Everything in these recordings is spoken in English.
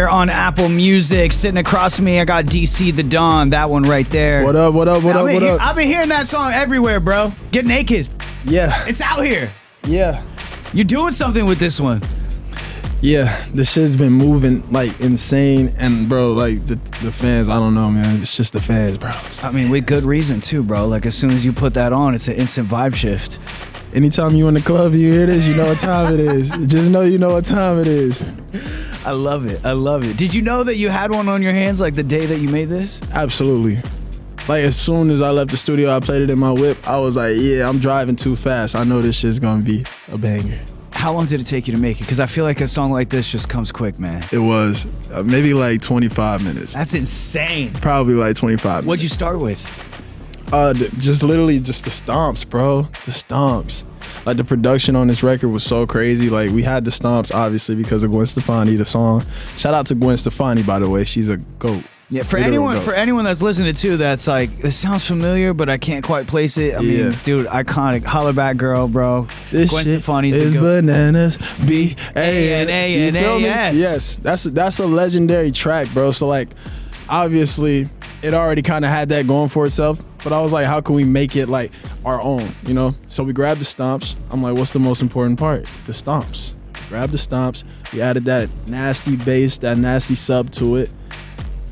everywhere on Apple Music. Sitting across from me, I got DC the Dawn. That one right there. What up? I've been hearing that song everywhere, bro. Get Naked. Yeah. It's out here. Yeah. You're doing something with this one. Yeah, this shit's been moving like insane, and bro, like the fans, I don't know, man. It's just the fans, bro. I mean, with good reason too, bro. Like as soon as you put that on, it's an instant vibe shift. Anytime you in the club, you hear this, you know what time it is. Just know you know what time it is. I love it. I love it. Did you know that you had one on your hands like the day that you made this? Absolutely. Like as soon as I left the studio, I played it in my whip. I was like, yeah, I'm driving too fast. I know this shit's gonna be a banger. How long did it take you to make it? Because I feel like a song like this just comes quick, man. It was maybe like 25 minutes. That's insane. Probably like 25 minutes. What'd you start with? Just literally just the stomps, bro. The stomps. Like the production on this record was so crazy. Like we had the stomps obviously because of Gwen Stefani, the song. Shout out to Gwen Stefani, by the way. She's a GOAT. Yeah, for anyone that's listening to that's like, this sounds familiar, but I can't quite place it. I mean, dude, iconic. Holla back girl, bro. This Gwen shit Stefani's is bananas. B-A-N-A-N-A-S. Yes, that's a legendary track, bro. So like, obviously, it already kind of had that going for itself. But I was like, how can we make it like our own, you know? So we grabbed the stomps. I'm like, what's the most important part? The stomps. Grab the stomps. We added that nasty bass, that nasty sub to it.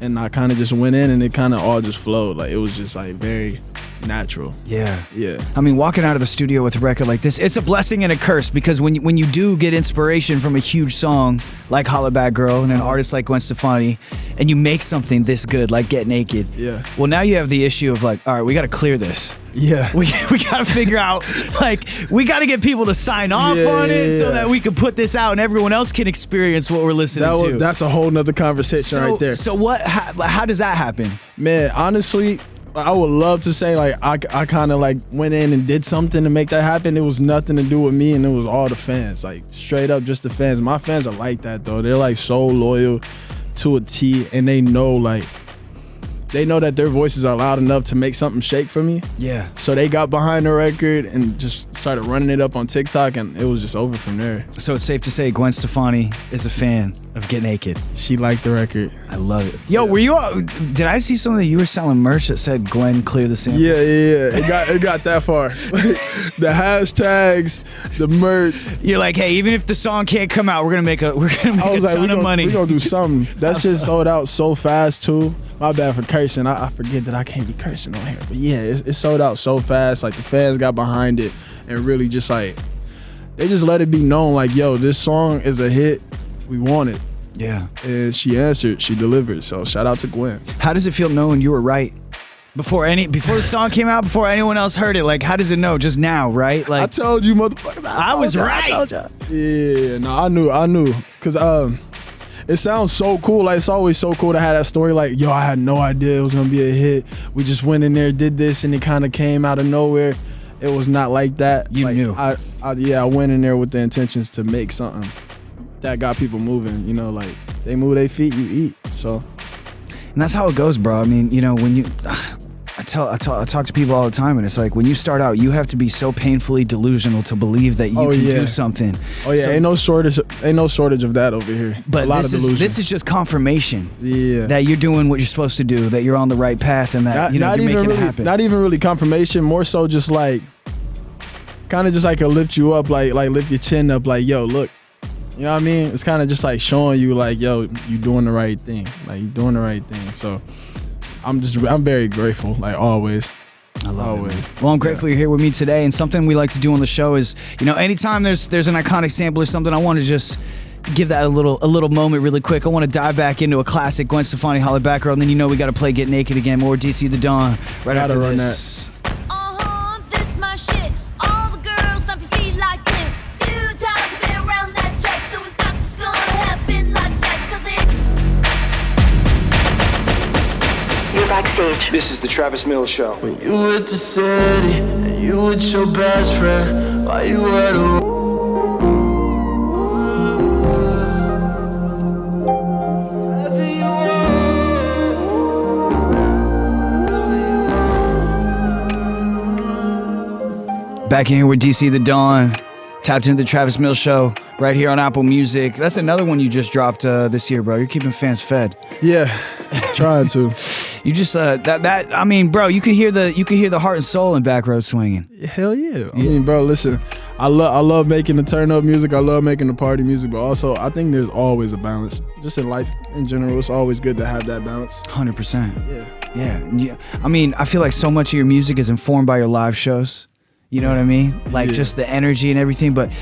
And I kind of just went in and it kind of all just flowed. Like it was just like very natural. Yeah. Yeah. I mean, walking out of the studio with a record like this, it's a blessing and a curse because when you do get inspiration from a huge song like Holla Back Girl and an artist like Gwen Stefani, and you make something this good like Get Naked. Yeah. Well, now you have the issue of like, all right, we got to clear this. Yeah. We got to figure out, like, we got to get people to sign off on it so that we can put this out and everyone else can experience what we're listening to. That's a whole nother conversation right there. So how does that happen? Man, honestly, I would love to say like I kind of like went in and did something to make that happen. It was nothing to do with me and it was all the fans, like straight up just the fans. My fans are like that though. They're like so loyal to a T and they know that their voices are loud enough to make something shake for me. Yeah. So they got behind the record and just started running it up on TikTok and it was just over from there. So it's safe to say Gwen Stefani is a fan of Get Naked. She liked the record. I love it. Yo, were you did I see something that you were selling merch that said Gwen clear the sample? Yeah. It got that far. The hashtags, the merch. You're like, hey, even if the song can't come out, we're gonna make a ton of money. We're gonna do something. That shit sold out so fast too. My bad for cursing. I forget that I can't be cursing on here. But yeah, it sold out so fast. Like the fans got behind it and really just like, they just let it be known like, yo, this song is a hit. We want it. Yeah. And she answered, she delivered. So shout out to Gwen. How does it feel knowing you were right? Before the song came out, before anyone else heard it, like how does it know? Just now, right? Like I told you, motherfucker. I was right. I told you. Yeah, no, I knew. Cause it sounds so cool. Like it's always so cool to have that story. Like, yo, I had no idea it was gonna be a hit. We just went in there, did this, and it kind of came out of nowhere. It was not like that. You knew. I went in there with the intentions to make something that got people moving. You know, like they move their feet, you eat. So, and that's how it goes, bro. I mean, you know, when you. I talk to people all the time, and it's like when you start out, you have to be so painfully delusional to believe that you can do something. Oh yeah, ain't no shortage of that over here. But a lot of delusion. This is just confirmation. Yeah. That you're doing what you're supposed to do, that you're on the right path, and that you're making it happen. Not even really confirmation. More so, just like, kind of just like a lift you up, like lift your chin up, like yo, look. You know what I mean? It's kind of just like showing you, like yo, you doing the right thing. Like you doing the right thing. So. I'm very grateful, like always. I love it. Well, I'm grateful you're here with me today. And something we like to do on the show is, you know, anytime there's an iconic sample or something, I want to just give that a little moment really quick. I want to dive back into a classic, Gwen Stefani, Holla Back Girl, and then you know we got to play Get Naked again, more DC the Dawn right after this. This my shit. All the girls dump your feet like this. Few times I've been around that track, so it's not just gonna happen like that, 'cause it's You're backstage. This is the Travis Mills Show. When you hit the city and you with your best friend, why you at a Back in here with DC the Dawn, tapped into the Travis Mills Show. right here on Apple Music. That's another one you just dropped this year, bro. You're keeping fans fed. Yeah, trying to. You just I mean, bro, you can hear the heart and soul in Back Road Swinging. Hell yeah. I mean, bro, listen, I love making the turn up music. I love making the party music, but also I think there's always a balance. Just in life in general, it's always good to have that balance. 100%. Yeah. Yeah. I mean, I feel like so much of your music is informed by your live shows. You know what I mean? Like just the energy and everything, but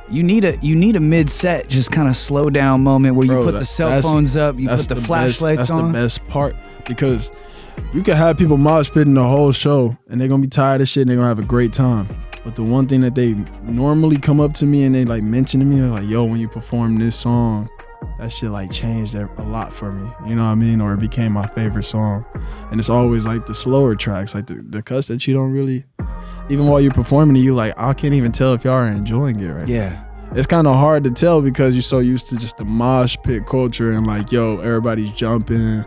you need a mid-set, just kind of slow down moment where you put the cell phones up, you put the flashlights on. That's the best part, because you can have people mosh pitting the whole show and they're gonna be tired of shit and they're gonna have a great time. But the one thing that they normally come up to me and they like mention to me, they're like, yo, when you perform this song, that shit like changed a lot for me. You know what I mean? Or it became my favorite song. And it's always like the slower tracks, like the cuts that you don't really, even while you're performing it, you like, I can't even tell if y'all are enjoying it right now. It's kind of hard to tell because you're so used to just the mosh pit culture and like, yo, everybody's jumping.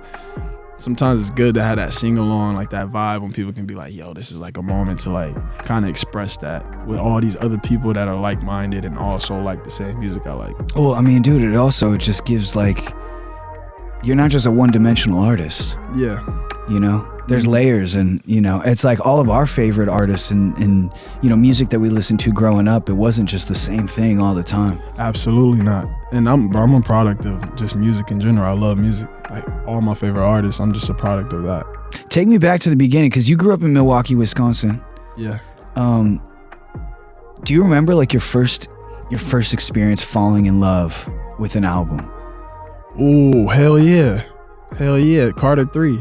Sometimes it's good to have that sing-along, like that vibe when people can be like, yo, this is like a moment to like kind of express that with all these other people that are like-minded and also like the same music I like. Well, I mean, dude, it just gives like, you're not just a one-dimensional artist. Yeah. You know, there's layers, and you know, it's like all of our favorite artists and you know, music that we listened to growing up, it wasn't just the same thing all the time. Absolutely not. And I'm a product of just music in general. I love music. Like all my favorite artists, I'm just a product of that. Take me back to the beginning, because you grew up in Milwaukee, Wisconsin. Yeah. Do you remember like your first experience falling in love with an album? Ooh, hell yeah. Hell yeah. Carter 3.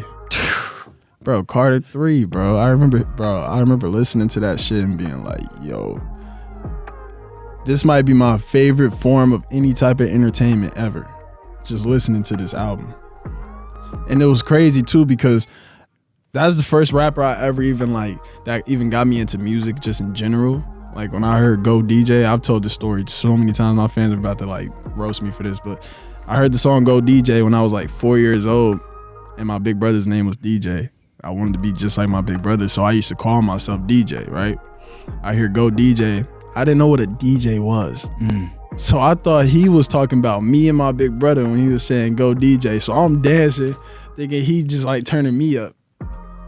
Bro, Carter 3, bro. I remember listening to that shit and being like, yo, this might be my favorite form of any type of entertainment ever. Just listening to this album. And it was crazy too, because that's the first rapper I ever even like that even got me into music just in general. Like when I heard Go DJ, I've told this story so many times. My fans are about to like roast me for this, but I heard the song Go DJ when I was like 4 years old, and my big brother's name was DJ. I wanted to be just like my big brother, so I used to call myself DJ, right? I hear Go DJ. I didn't know what a DJ was. So I thought he was talking about me and my big brother when he was saying Go DJ. So I'm dancing, thinking he just like turning me up.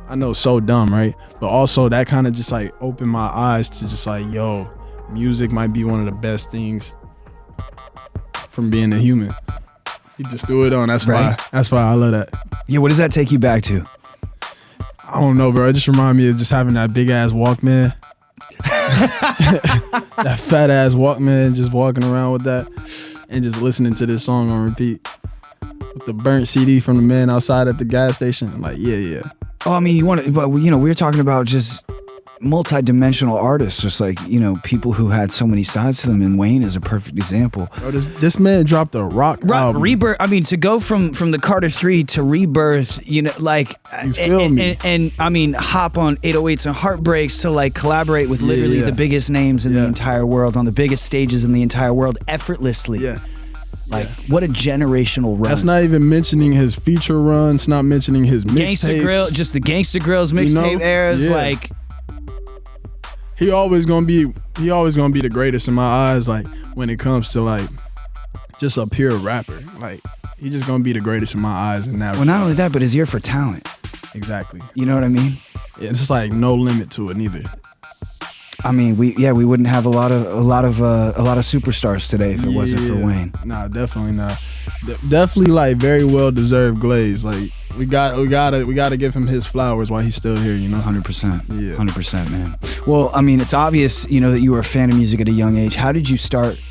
I know, so dumb, right? But also that kind of just like opened my eyes to just like, yo, music might be one of the best things from being a human. He just threw it on. That's why I love that. Yeah, what does that take you back to? I don't know, bro. It just reminded me of just having that big ass Walkman. That fat ass Walkman, just walking around with that and just listening to this song on repeat. With the burnt CD from the man outside at the gas station. I'm like, yeah. Oh, I mean, but we were talking about just multi-dimensional artists, just like, you know, people who had so many sides to them, and Wayne is a perfect example. Bro, this man dropped a rock album. Rebirth. I mean, to go from the Carter 3 to Rebirth, you know, like, you feel me? And I mean, hop on 808s and Heartbreaks to like collaborate with literally the biggest names in the entire world on the biggest stages in the entire world effortlessly. Yeah. Like, what a generational run. That's not even mentioning his feature runs, not mentioning his Gangsta Grill, just the Gangsta Grills mixtape eras, like. He always gonna be the greatest in my eyes, like when it comes to like just a pure rapper. Like he just gonna be the greatest in my eyes in that. Well, not only that, but his ear for talent. Exactly. You know what I mean? Yeah, it's just like no limit to it neither. I mean, we wouldn't have a lot of superstars today if it wasn't for Wayne. Nah, definitely not. Definitely like very well deserved glaze. Like we gotta give him his flowers while he's still here, you know? 100%. Yeah. 100%, man. Well, I mean, it's obvious, you know, that you were a fan of music at a young age. How did you start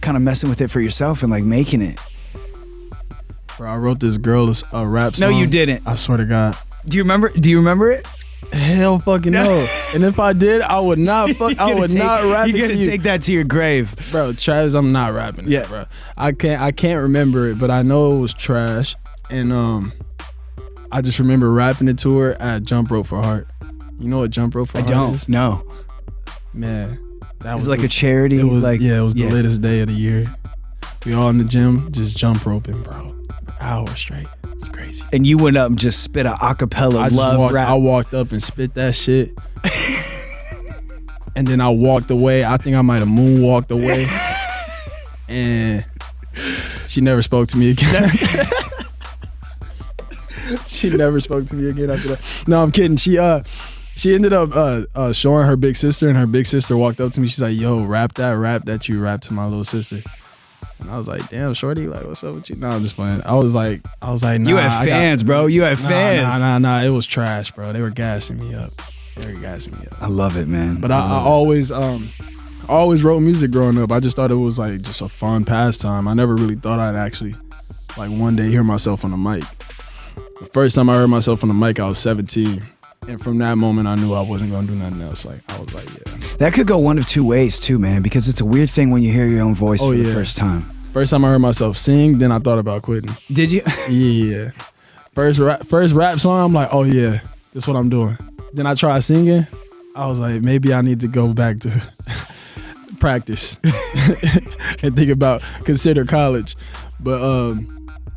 kind of messing with it for yourself and like making it? Bro, I wrote this girl a rap song. No, you didn't. I swear to God. Do you remember it? Hell fucking no. And if I did, I would not rap it to you. You're gonna take that to your grave. Bro, Trash, I'm not rapping it, bro. I can't remember it, but I know it was trash. And I just remember rapping it to her at Jump Rope for Heart. You know what Jump Rope for Heart is? No. Man. That was like a charity. It was the latest day of the year. We all in the gym just jump roping, bro. Hours straight. It's crazy. And you went up and just spit a acapella rap. I walked up and spit that shit. And then I walked away. I think I might have moonwalked away. And she never spoke to me again. She never spoke to me again after that. No, I'm kidding. She ended up showing her big sister, and her big sister walked up to me. She's like, "Yo, rap that you rap to my little sister." And I was like, "Damn, shorty, like, what's up with you?" No, I'm just playing. I was like, nah. You had fans, bro. You had fans. Nah. It was trash, bro. They were gassing me up. I love it, man. But I always wrote music growing up. I just thought it was like just a fun pastime. I never really thought I'd actually like one day hear myself on the mic. The first time I heard myself on the mic, I was 17. And from that moment, I knew I wasn't going to do nothing else. Like, I was like, yeah. That could go one of two ways too, man, because it's a weird thing when you hear your own voice for the first time. First time I heard myself sing, then I thought about quitting. Did you? Yeah. First rap song, I'm like, oh yeah, that's what I'm doing. Then I tried singing. I was like, maybe I need to go back to practice and consider college. But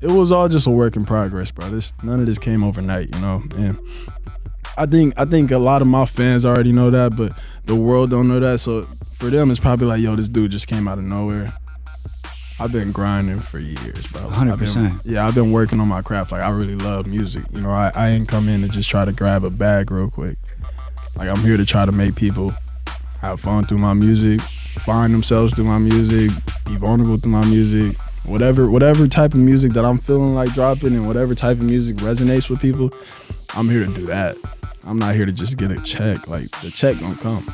it was all just a work in progress, bro. None of this came overnight, you know. And I think a lot of my fans already know that, but the world don't know that. So for them, it's probably like, yo, this dude just came out of nowhere. I've been grinding for years, bro. 100%. I've been working on my craft. Like, I really love music. You know, I ain't come in to just try to grab a bag real quick. Like, I'm here to try to make people have fun through my music, find themselves through my music, be vulnerable through my music. Whatever type of music that I'm feeling like dropping and whatever type of music resonates with people, I'm here to do that. I'm not here to just get a check. Like, the check gonna come.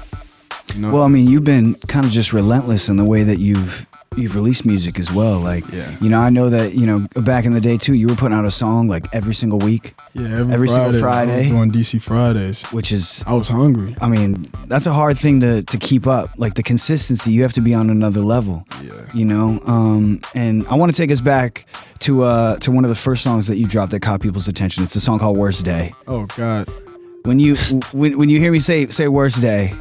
You know? Well, I mean, you've been kind of just relentless in the way that you've released music as well. Like, you know, I know that, you know, back in the day too, you were putting out a song like every single week. Yeah, every single Friday. I was doing DC Fridays. Which is... I was hungry. I mean, that's a hard thing to keep up. Like, the consistency, you have to be on another level. Yeah. You know? And I want to take us back to one of the first songs that you dropped that caught people's attention. It's a song called Worst Day. Oh, God. When you hear me say Worst Day,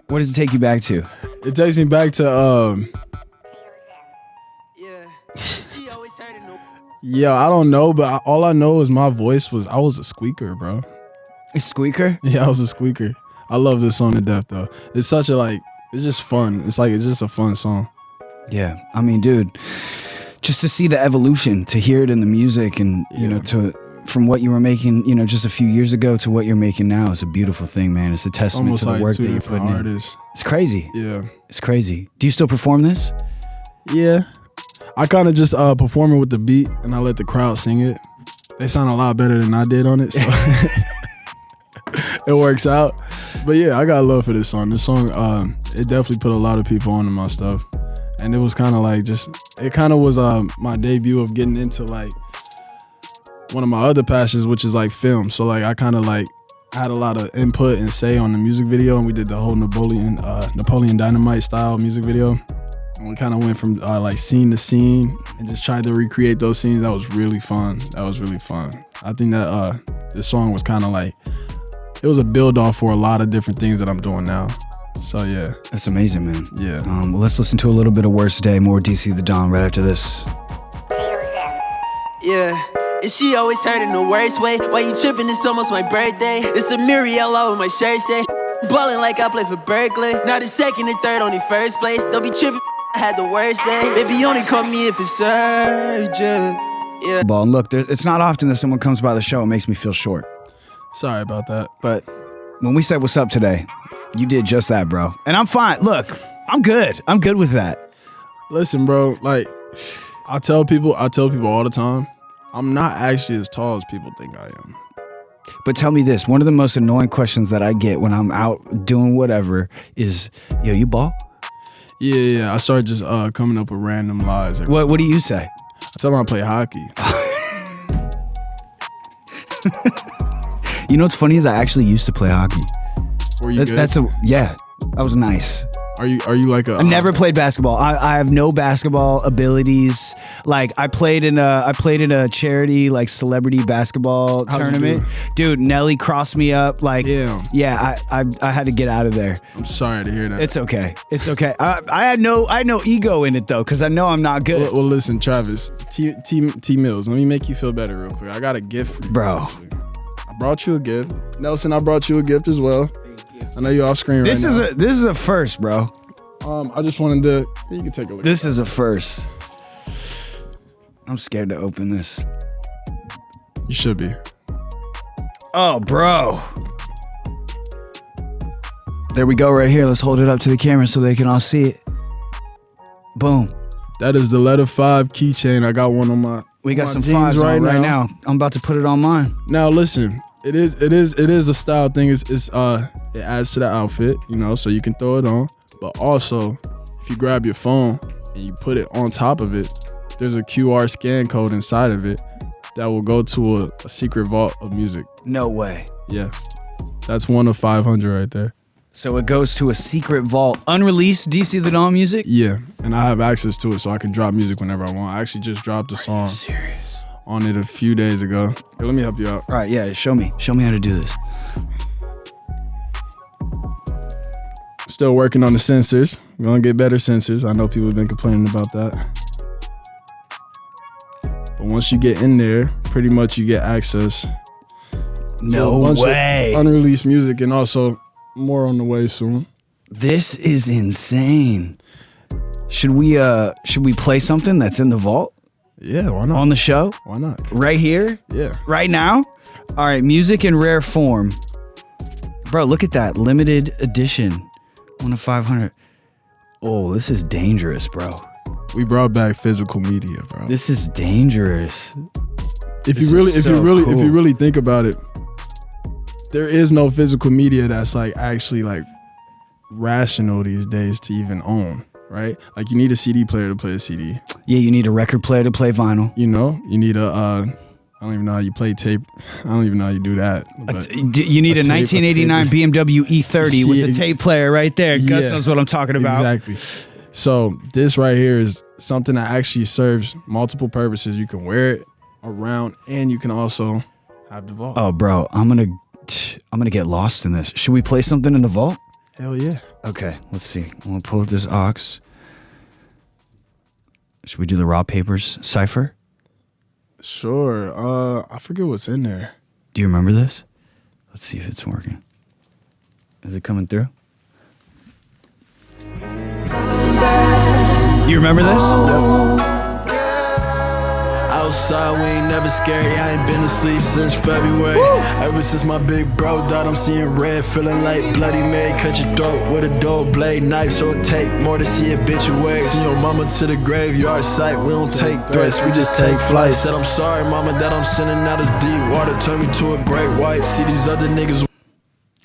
what does it take you back to? It takes me back to... Yeah, I don't know, but all I know is my voice I was a squeaker, bro. A squeaker? Yeah, I was a squeaker. I love this song to death, though. It's such a, like, it's just fun. It's just a fun song. Yeah, I mean, dude, just to see the evolution, to hear it in the music and, you know, from what you were making, you know, just a few years ago to what you're making now is a beautiful thing, man. It's a testament to the work that you're putting in. It's crazy. Yeah. It's crazy. Do you still perform this? Yeah. I kind of just perform it with the beat, and I let the crowd sing it. They sound a lot better than I did on it, so it works out. But yeah, I got love for this song. This song, it definitely put a lot of people onto my stuff, and it was kind of like it kind of was my debut of getting into like one of my other passions, which is like film. So like I kind of like had a lot of input and say on the music video, and we did the whole Napoleon Dynamite style music video. And we kind of went from like scene to scene and just tried to recreate those scenes. That was really fun. I think that this song was kind of like, it was a build off for a lot of different things that I'm doing now. So yeah. That's amazing, man. Yeah. Well, let's listen to a little bit of Worst Day, more DC the Don right after this. Yeah. And she always hurt in the worst way. Why you tripping? It's almost my birthday. It's a Muriel over my shirt say. Ballin' like I play for Berkeley. Now the second and third only first place. Don't be tripping. I had the worst day. Baby, only call me if it's urgent. Yeah. And look, it's not often that someone comes by the show and makes me feel short. Sorry about that. But when we said what's up today, you did just that, bro. And I'm fine. Look, I'm good. I'm good with that. Listen, bro, like I tell people all the time, I'm not actually as tall as people think I am. But tell me this, one of the most annoying questions that I get when I'm out doing whatever is, yo, you ball? Yeah. I started just coming up with random lies. What do you say? I tell them I play hockey. You know what's funny is I actually used to play hockey. Were you good? Yeah, I was nice. Are you like a? I never played basketball. I have no basketball abilities. Like I played in a charity like celebrity basketball tournament. Dude, Nelly crossed me up. Like, damn. Yeah, I had to get out of there. I'm sorry to hear that. It's okay. I had no ego in it though, because I know I'm not good. Well, listen, Travis, T Mills. Let me make you feel better real quick. I got a gift for you, bro. I brought you a gift. Nelson, I brought you a gift as well. I know you're off screen right now. This is a first, bro. I just wanted to. You can take a look. This is a first. I'm scared to open this. You should be. Oh, bro. There we go right here. Let's hold it up to the camera so they can all see it. Boom. That is the letter 5 keychain. I got one on my. We got my some jeans 5s right now. I'm about to put it on mine. Now listen, it is a style thing. It adds to the outfit, you know, so you can throw it on. But also, if you grab your phone and you put it on top of it, there's a QR scan code inside of it that will go to a secret vault of music. No way. Yeah, that's one of 500 right there. So it goes to a secret vault, unreleased DC the Dawn music? Yeah, and I have access to it, so I can drop music whenever I want. I actually just dropped a song Serious? on it a few days ago. Here, let me help you out. All right, yeah, show me how to do this. Still working on the sensors. We're gonna get better sensors. I know people have been complaining about that. But once you get in there, pretty much you get access No to a bunch way. of unreleased music, and also more on the way soon. This is insane. Should we play something that's in the vault Yeah, why not? on the show? Why not? Right here? Yeah. Right now? All right, music in rare form. Bro, look at that. Limited edition. 1 of 500. Oh, this is dangerous, bro. We brought back physical media, bro. This is dangerous. If this you really, is if so you really, if cool. you really think about it, there is no physical media that's like actually like rational these days to even own, right? Like you need a CD player to play a CD. Yeah, you need a record player to play vinyl. You know, you need a. I don't even know how you play tape. I don't even know how you do that. But You need a tape, 1989 BMW E30 with a tape player right there. Gus Yeah, knows what I'm talking about. Exactly. So this right here is something that actually serves multiple purposes. You can wear it around, and you can also have the vault. Oh, bro, I'm gonna get lost in this. Should we play something in the vault? Hell yeah! Okay, let's see. I'm gonna pull up this aux. Should we do the raw papers cipher? Sure. I forget what's in there. Do you remember this? Let's see if it's working. Is it coming through? You remember this? Outside, we ain't never scary. I ain't been asleep since February. Ever since my big bro died, I'm seeing red, feeling like Bloody Mary. Cut your throat with a dull blade knife, so it take more to see a bitch away. See your mama to the graveyard site. We don't take threats, we just take flights. Said I'm sorry, mama, that I'm sending out this deep water. Turn me to a great white. See these other niggas.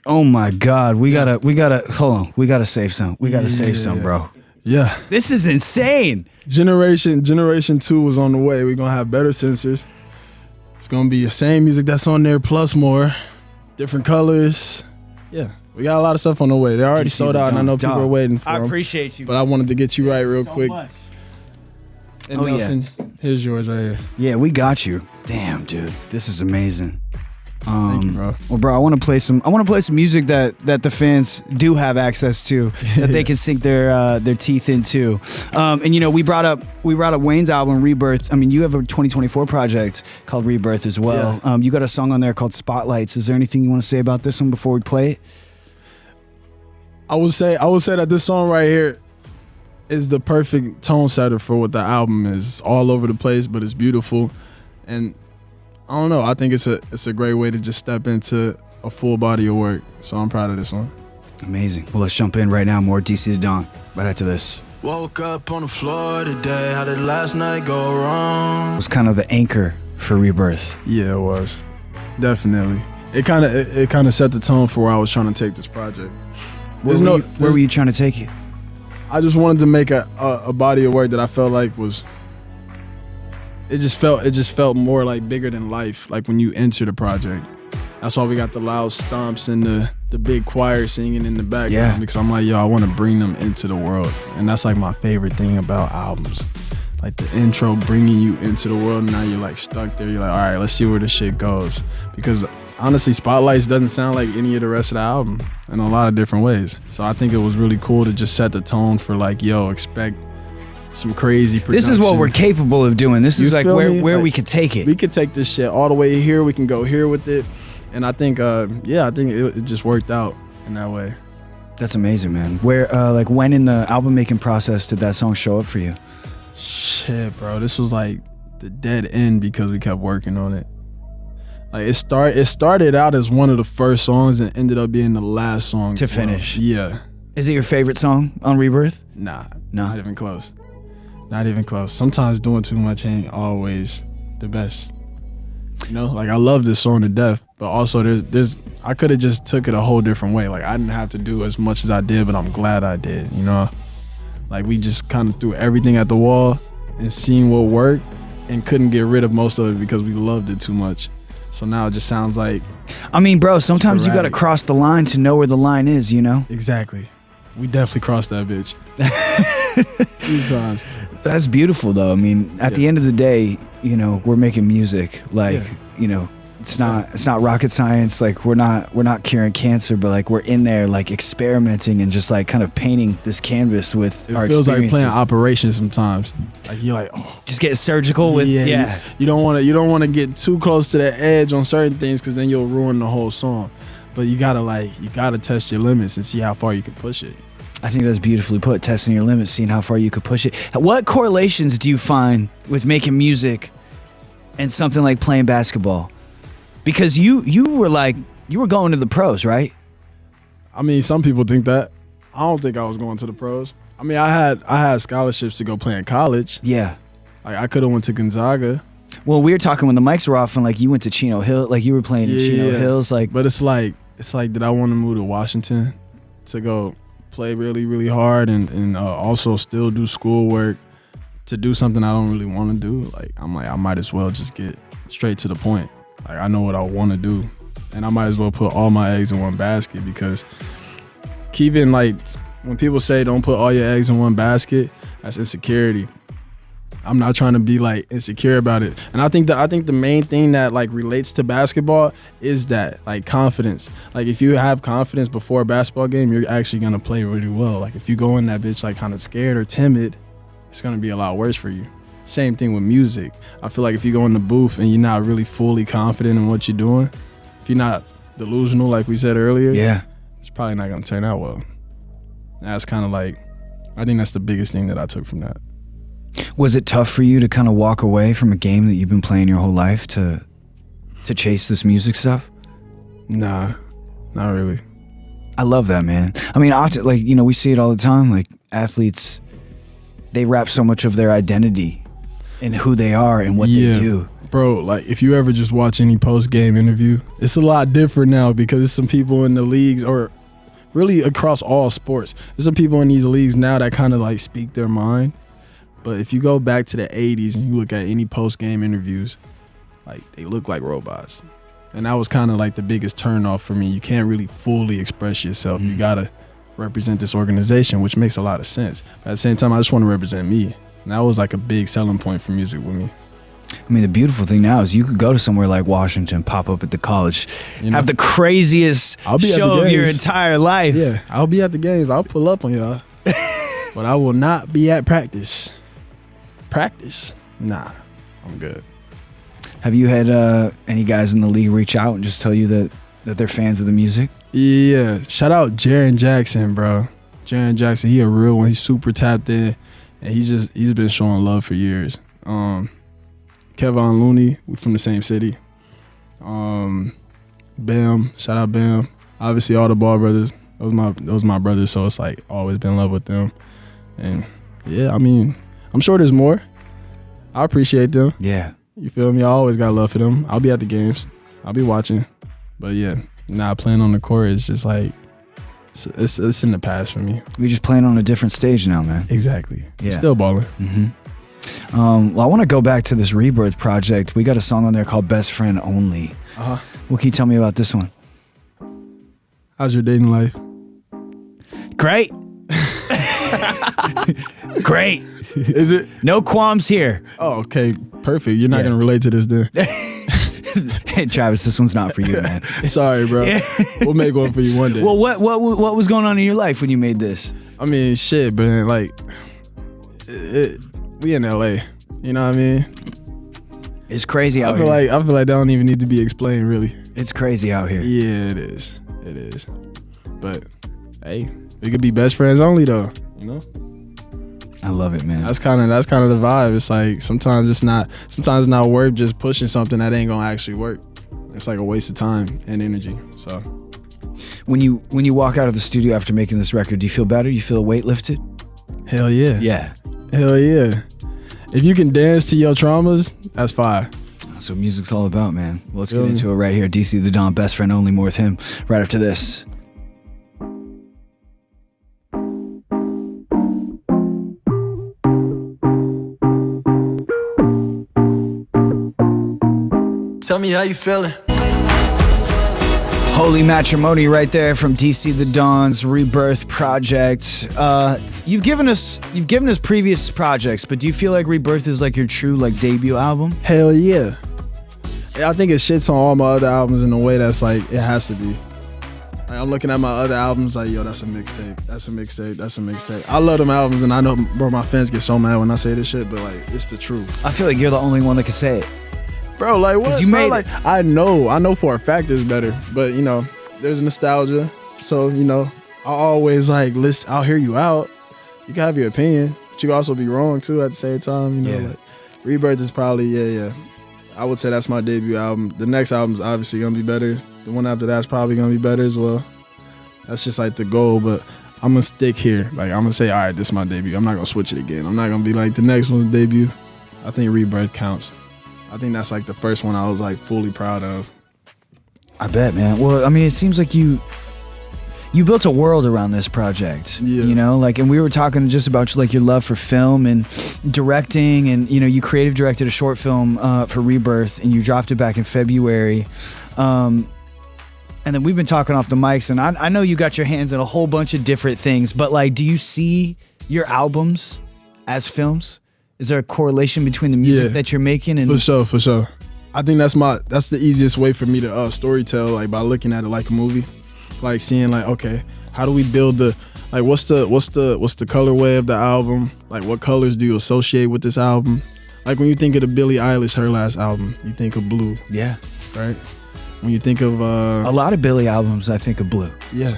Oh my God, we gotta hold on. We gotta save some. We gotta save some, bro. Yeah. This is insane. Generation 2 is on the way. We're gonna have better sensors. It's gonna be the same music that's on there plus more, different colors. Yeah, we got a lot of stuff on the way. They already sold out, and I know people are waiting for them. I appreciate you. But I wanted to get you right real quick. much. And Oh, yeah. Nelson, here's yours right here. Yeah, we got you. Damn, dude, this is amazing. Thank you, bro. Well, bro, I want to play some music that the fans do have access to, that they can sink their teeth into. And you know, we brought up Wayne's album Rebirth. I mean, you have a 2024 project called Rebirth as well. Yeah. You got a song on there called Spotlights. Is there anything you want to say about this one before we play it? I would say that this song right here is the perfect tone setter for what the album is. It's all over the place, but it's beautiful. And I don't know. I think it's a great way to just step into a full body of work. So I'm proud of this one. Amazing. Well, let's jump in right now. More DC the Dawn right after this. Woke up on the floor today. How did last night go wrong? It was kind of the anchor for Rebirth. Yeah, it was. Definitely. It kind of set the tone for where I was trying to take this project. Where were you trying to take it? I just wanted to make a body of work that I felt like was. It just felt more like bigger than life. Like when you enter the project, that's why we got the loud stomps and the big choir singing in the background. Yeah. Because I'm like, yo, I want to bring them into the world, and that's like my favorite thing about albums. Like the intro bringing you into the world, and now you're like stuck there. You're like, all right, let's see where this shit goes. Because honestly, Spotlights doesn't sound like any of the rest of the album in a lot of different ways. So I think it was really cool to just set the tone for like, yo, expect some crazy production. This is what we're capable of doing. This is You like feel me? where Like, we could take it. We could take this shit all the way here. We can go here with it. And I think, it just worked out in that way. That's amazing, man. Where, like, when in the album making process did that song show up for you? Shit, bro. This was like the dead end because we kept working on it. Like it started out as one of the first songs and ended up being the last song To finish. Yeah. Is it your favorite song on Rebirth? Nah, No. not even close. Not even close. Sometimes doing too much ain't always the best. You know, like I love this song to death, but also there's I could have just took it a whole different way. Like I didn't have to do as much as I did, but I'm glad I did, you know? Like we just kind of threw everything at the wall and seen what worked and couldn't get rid of most of it because we loved it too much. So now it just sounds like I mean, bro, sometimes you got to sporadic. cross the line to know where the line is, you know? Exactly. We definitely crossed that bitch. 3 times. That's beautiful, though. I mean, at the end of the day, you know, we're making music. Like, you know, it's not rocket science. Like, we're not curing cancer, but like we're in there, like experimenting and just like kind of painting this canvas with our It feels like experiences. playing Operation sometimes. Like you're like, oh, Just get surgical with You don't want to get too close to the edge on certain things because then you'll ruin the whole song. But you gotta test your limits and see how far you can push it. I think that's beautifully put. Testing your limits, seeing how far you could push it. What correlations do you find with making music and something like playing basketball? Because you were going to the pros, right? I mean, some people think that. I don't think I was going to the pros. I mean, I had scholarships to go play in college. Yeah. Like I could have went to Gonzaga. Well, we were talking when the mics were off, and like you went to Chino Hill, like you were playing in Chino Hills, like. But it's like, did I want to move to Washington to go play really, really hard and also still do schoolwork to do something I don't really want to do? Like, I'm like, I might as well just get straight to the point. Like, I know what I want to do, and I might as well put all my eggs in one basket because keeping, like, when people say don't put all your eggs in one basket, that's insecurity. I'm not trying to be like insecure about it. And I think the main thing that like relates to basketball is that like confidence. Like if you have confidence before a basketball game, you're actually gonna play really well. Like if you go in that bitch like kind of scared or timid, it's gonna be a lot worse for you. Same thing with music. I feel like if you go in the booth and you're not really fully confident in what you're doing, if you're not delusional like we said earlier, Yeah. it's probably not gonna turn out well. That's kind of like, I think that's the biggest thing that I took from that. Was it tough for you to kind of walk away from a game that you've been playing your whole life to chase this music stuff? Nah, not really. I love that, man. I mean, often, like, you know, we see it all the time. Like athletes, they wrap so much of their identity in who they are and what they do. Bro, like if you ever just watch any post-game interview, it's a lot different now because there's some people in the leagues or really across all sports. There's some people in these leagues now that kind of like speak their mind. But if you go back to the 80s and you look at any post-game interviews, like they look like robots. And that was kind of like the biggest turnoff for me. You can't really fully express yourself. You got to represent this organization, which makes a lot of sense. But at the same time, I just want to represent me. And that was like a big selling point for music with me. I mean, the beautiful thing now is you could go to somewhere like Washington, pop up at the college, You know? have the craziest I'll be at the show of your games. entire life. Yeah, I'll be at the games. I'll pull up on y'all. But I will not be at practice. Practice? Nah, I'm good. Have you had any guys in the league reach out and just tell you that they're fans of the music? Yeah, shout out Jaren Jackson, bro. Jaren Jackson, he a real one. He's super tapped in, and he's been showing love for years. Kevon Looney, we from the same city. Bam, shout out Bam. Obviously, all the Ball brothers. Those my brothers, so it's like always been in love with them. And yeah, I mean, I'm sure there's more. I appreciate them. Yeah. You feel me? I always got love for them. I'll be at the games. I'll be watching. But yeah, not playing on the court is just like, it's in the past for me. We're just playing on a different stage now, man. Exactly. Yeah. Still balling. Well, I want to go back to this Rebirth project. We got a song on there called Best Friend Only. What can you tell me about this one? How's your dating life? Great. Great. Is it? No qualms here. Oh, okay. Perfect. You're not Yeah. going to relate to this then. Hey, Travis, this one's not for you, man. Sorry, bro. Yeah. We'll make one for you one day. Well, what was going on in your life when you made this? I mean, shit, man. Like, we in LA. You know what I mean? It's crazy I out feel here. like that don't even need to be explained, really. It's crazy out here. Yeah, it is. It is. But hey, We could be best friends only though, you know? I love it, man. That's kind of the vibe. It's like sometimes it's not worth just pushing something that ain't gonna actually work. It's like a waste of time and energy. So when you walk out of the studio after making this record, do you feel better? You feel a weight lifted? hell yeah. Yeah. Hell yeah. If you can dance to your traumas, that's fire. That's what music's all about, man. Well, let's get into it right here. DC the Don, best friend only, more with him right after this. Tell me how you feeling. Holy Matrimony right there from DC the Don's Rebirth project. You've given us previous projects, but do you feel like Rebirth is like your true like debut album? Hell yeah. I think it shits on all my other albums in a way that's like it has to be. Like, I'm looking at my other albums like, yo, that's a mixtape. That's a mixtape. That's a mixtape. I love them albums, and I know, bro, my fans get so mad when I say this shit, but like, it's the truth. I feel like you're the only one that can say it. Bro, like what? 'Cause you bro, made like, it. I know for a fact it's better, but you know, there's nostalgia. So, you know, I always like, listen, I'll hear you out. You can have your opinion, but you can also be wrong too at the same time. You know, like Rebirth is probably, yeah. I would say that's my debut album. The next album's obviously gonna be better. The one after that's probably gonna be better as well. That's just like the goal, but I'm gonna stick here. Like I'm gonna say, all right, this is my debut. I'm not gonna switch it again. I'm not gonna be like the next one's debut. I think Rebirth counts. I think that's like the first one I was like fully proud of. I bet, man. Well, I mean, it seems like you built a world around this project. Yeah. You know, like, and we were talking just about like your love for film and directing, and you know, you creative directed a short film for Rebirth, and you dropped it back in February. And then we've been talking off the mics, and I know you got your hands in a whole bunch of different things, but like, do you see your albums as films? Is there a correlation between the music that you're making and For sure. I think that's the easiest way for me to storytell, like by looking at it like a movie. Like seeing like, okay, how do we build what's the colorway of the album? Like what colors do you associate with this album? Like when you think of the Billie Eilish, her last album, you think of blue. Yeah. Right? When you think of a lot of Billie albums, I think of blue. Yeah.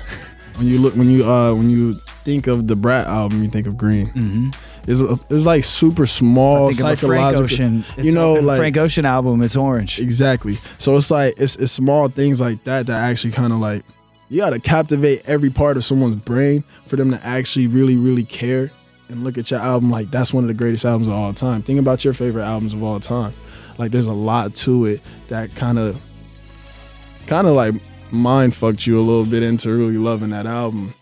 When you think of the Brat album, you think of green. Mm-hmm. It's like super small, I think of a Frank Ocean. You know, like like Frank Ocean album, it's orange. Exactly. So it's like it's small things like that actually kind of like you gotta captivate every part of someone's brain for them to actually really, really care and look at your album like that's one of the greatest albums of all time. Think about your favorite albums of all time. Like there's a lot to it that kind of like mind fucked you a little bit into really loving that album.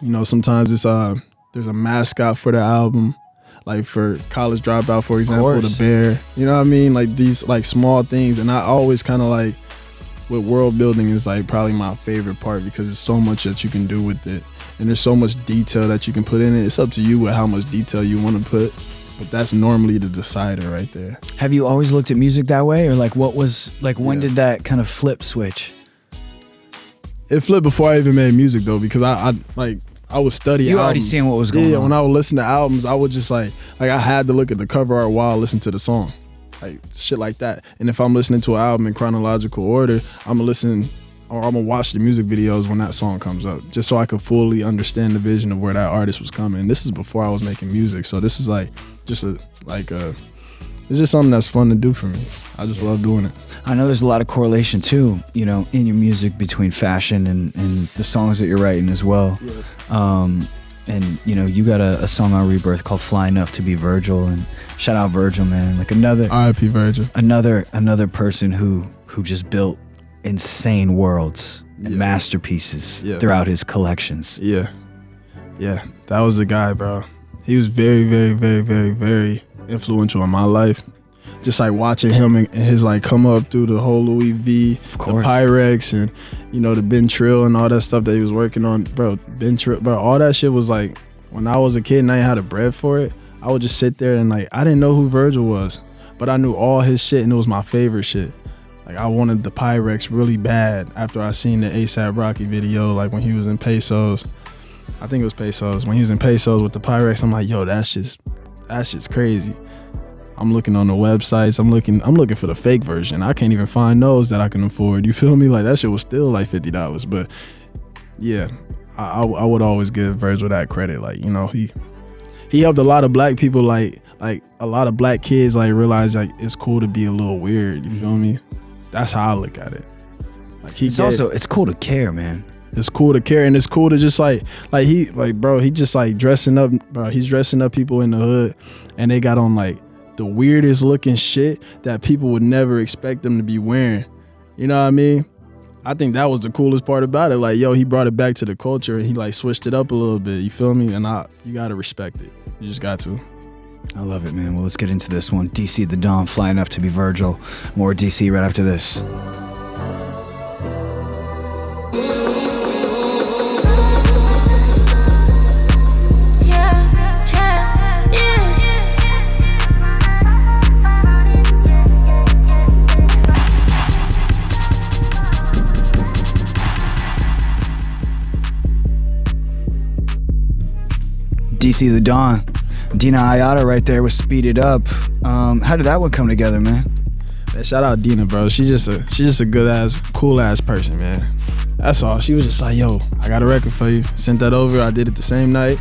You know, sometimes it's there's a mascot for the album, like for College Dropout, for example, the bear. You know what I mean? Like these like small things, and I always kind of like with world building is like probably my favorite part because there's so much that you can do with it, and there's so much detail that you can put in it. It's up to you with how much detail you want to put, but that's normally the decider right there. Have you always looked at music that way, or like what was like when did that kind of flip switch? It flipped before I even made music though, because I was studying. You already seeing what was going on. Yeah, when I would listen to albums, I would just like I had to look at the cover art while I listened to the song, like shit like that. And if I'm listening to an album in chronological order, I'm gonna watch the music videos when that song comes up, just so I could fully understand the vision of where that artist was coming. This is before I was making music, so this is like it's just something that's fun to do for me. I just love doing it. I know there's a lot of correlation too, you know, in your music between fashion and the songs that you're writing as well. Yeah. And you know, you got a song on Rebirth called "Fly Enough to Be Virgil," and shout out Virgil, man. Like another R.I.P. Virgil. Another person who just built insane worlds and masterpieces throughout his collections. Yeah, that was the guy, bro. He was very, very, very, very, very influential in my life. Just like watching him and his like come up through the whole Louis V, the Pyrex, and you know the Ben Trill and all that stuff that he was working on, bro. Ben Trill, bro, all that shit was like when I was a kid and I ain't had a bread for it. I would just sit there and like I didn't know who Virgil was, but I knew all his shit and it was my favorite shit. Like I wanted the Pyrex really bad after I seen the A$AP Rocky video, like when he was in Pesos. I think it was Pesos. When he was in Pesos with the Pyrex, I'm like, yo, that shit's crazy. I'm looking on the websites. I'm looking for the fake version. I can't even find those that I can afford. You feel me? Like that shit was still like $50. But yeah, I would always give Virgil that credit. Like, you know, he helped a lot of black people, like a lot of black kids, like realize like it's cool to be a little weird. You feel me? That's how I look at it. Like It's cool to care, man. It's cool to care, and it's cool to just he just like dressing up, bro. He's dressing up people in the hood, and they got on like the weirdest looking shit that people would never expect them to be wearing. You know what I mean? I think that was the coolest part about it. Like, yo, he brought it back to the culture and he like switched it up a little bit. You feel me? And you gotta respect it. You just got to. I love it, man. Well, let's get into this one. DC the Don, flying up to be Virgil. More DC right after this. DC the Don, Dina Ayata right there with Speed It Up. How did that one come together, man? Shout out Dina, bro. She's just a good ass, cool ass person, man. That's all. She was just like, yo, I got a record for you. Sent that over. I did it the same night,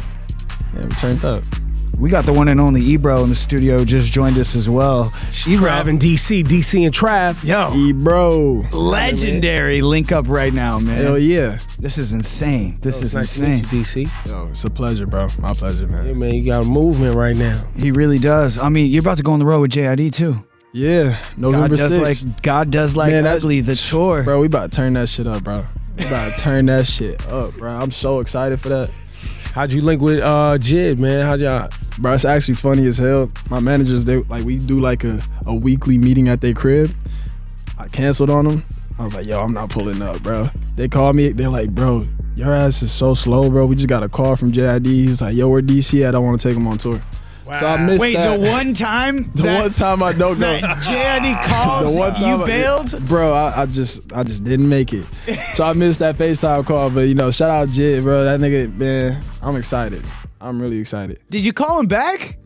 and we turned up. We got the one and only Ebro in the studio, just joined us as well. Trav and DC and Trav. Yo, Ebro, legendary link up right now, man. Hell yeah. This is insane. This is nice insane. to meet you, DC. Yo, it's a pleasure, bro. My pleasure, man. Hey, man, you got a movement right now. He really does. I mean, you're about to go on the road with JID too. Yeah, November 6th. God does like Man, ugly, the tour. Bro, we about to turn that shit up, bro. We about to turn that shit up, bro. I'm so excited for that. How'd you link with Jid, man? How'd y'all? Bro, it's actually funny as hell. My managers, we do like a weekly meeting at their crib. I canceled on them. I was like, yo, I'm not pulling up, bro. They called me. They're like, bro, your ass is so slow, bro. We just got a call from JID. He's like, yo, where DC at? I want to take him on tour. Wow. So I missed Wait, that. the one time I don't go. that JID calls, The one time you bailed? Bro, I just didn't make it. So I missed that FaceTime call. But, you know, shout out Jid, bro. That nigga, man, I'm excited. I'm really excited. Did you call him back?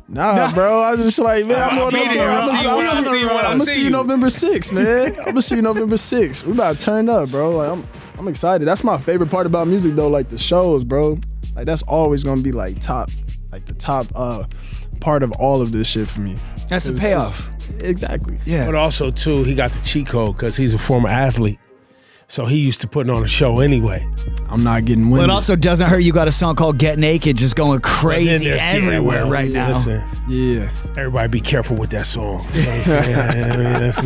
Nah, bro. I was just like, man, I'm going on tour. I'm gonna see you November 6th, man. I'm gonna see you November 6th. We about to turn up, bro. Like, I'm excited. That's my favorite part about music, though. Like the shows, bro. Like that's always gonna be like the top part of all of this shit for me. That's a payoff. Exactly. Yeah. But also, too, he got the cheat code because he's a former athlete. So he used to putting on a show anyway. I'm not getting Well, winded. it also doesn't hurt. You got a song called Get Naked just going crazy everywhere right now. Listen, Yeah. everybody be careful with that song. You know what I'm saying? I mean, let's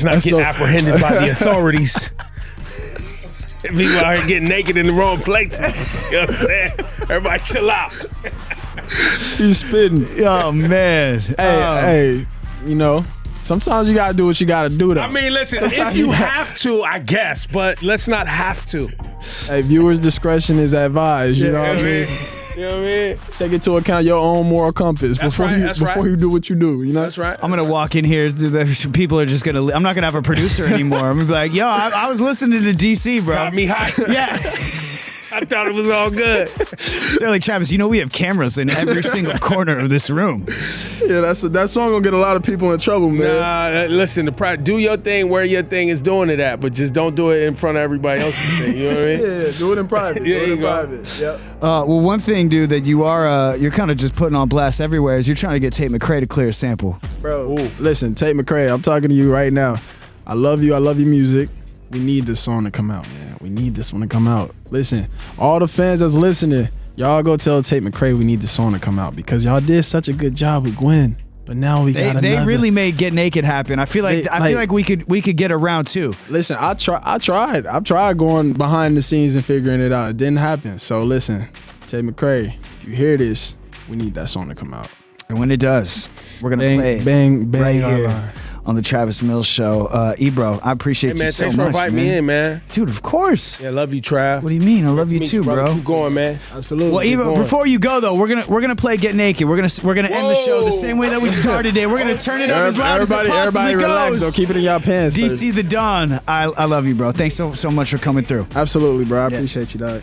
not get apprehended by the authorities. People out here getting naked in the wrong places. You know what I'm saying? Everybody chill out. He's spitting. Oh, man. Hey, you know, sometimes you gotta do what you gotta do, though. I mean, listen, if you have to, I guess, but let's not have to. Hey, viewers' discretion is advised. You know what I mean? You know what I mean? Take into account your own moral compass before you do what you do. You know, That's right. I'm going to walk in here. People are just going to... I'm not going to have a producer anymore. I'm going to be like, yo, I was listening to DC, bro. Got me hot. Yeah. I thought it was all good. They're like, Travis, you know we have cameras in every single corner of this room. Yeah, that song gonna get a lot of people in trouble, man. Nah, listen, do your thing where your thing is doing it at, but just don't do it in front of everybody else's thing. You know what I mean? Yeah, do it in private. Yeah, do it you in go. private. Yep. Well, one thing, dude, that you're kind of just putting on blast everywhere is you're trying to get Tate McRae to clear a sample. Bro, listen, Tate McRae, I'm talking to you right now. I love you. I love your music. We need this song to come out, man. We need this one to come out. Listen, all the fans that's listening, y'all go tell Tate McRae we need this song to come out because y'all did such a good job with Gwen. But now we got another. They really made Get Naked happen. I feel like we could get a round two. Listen, I tried. I've tried going behind the scenes and figuring it out. It didn't happen. So listen, Tate McRae, if you hear this, we need that song to come out. And when it does, we're gonna play bang right here here on the Travis Mills Show. Ebro, I appreciate you so much, thanks for inviting me in, man. Dude, of course. Yeah, love you, Trav. What do you mean? I love you too, bro. Keep going, man. Absolutely. Well, Ebro, before you go though, we're gonna play Get Naked. We're gonna end the show the same way that we started it. We're gonna turn it up as loud as it possibly everybody goes. relax, though. Keep it in y'all pants. DC the Don, I love you, bro. Thanks so much for coming through. Absolutely, bro. I appreciate you, dog.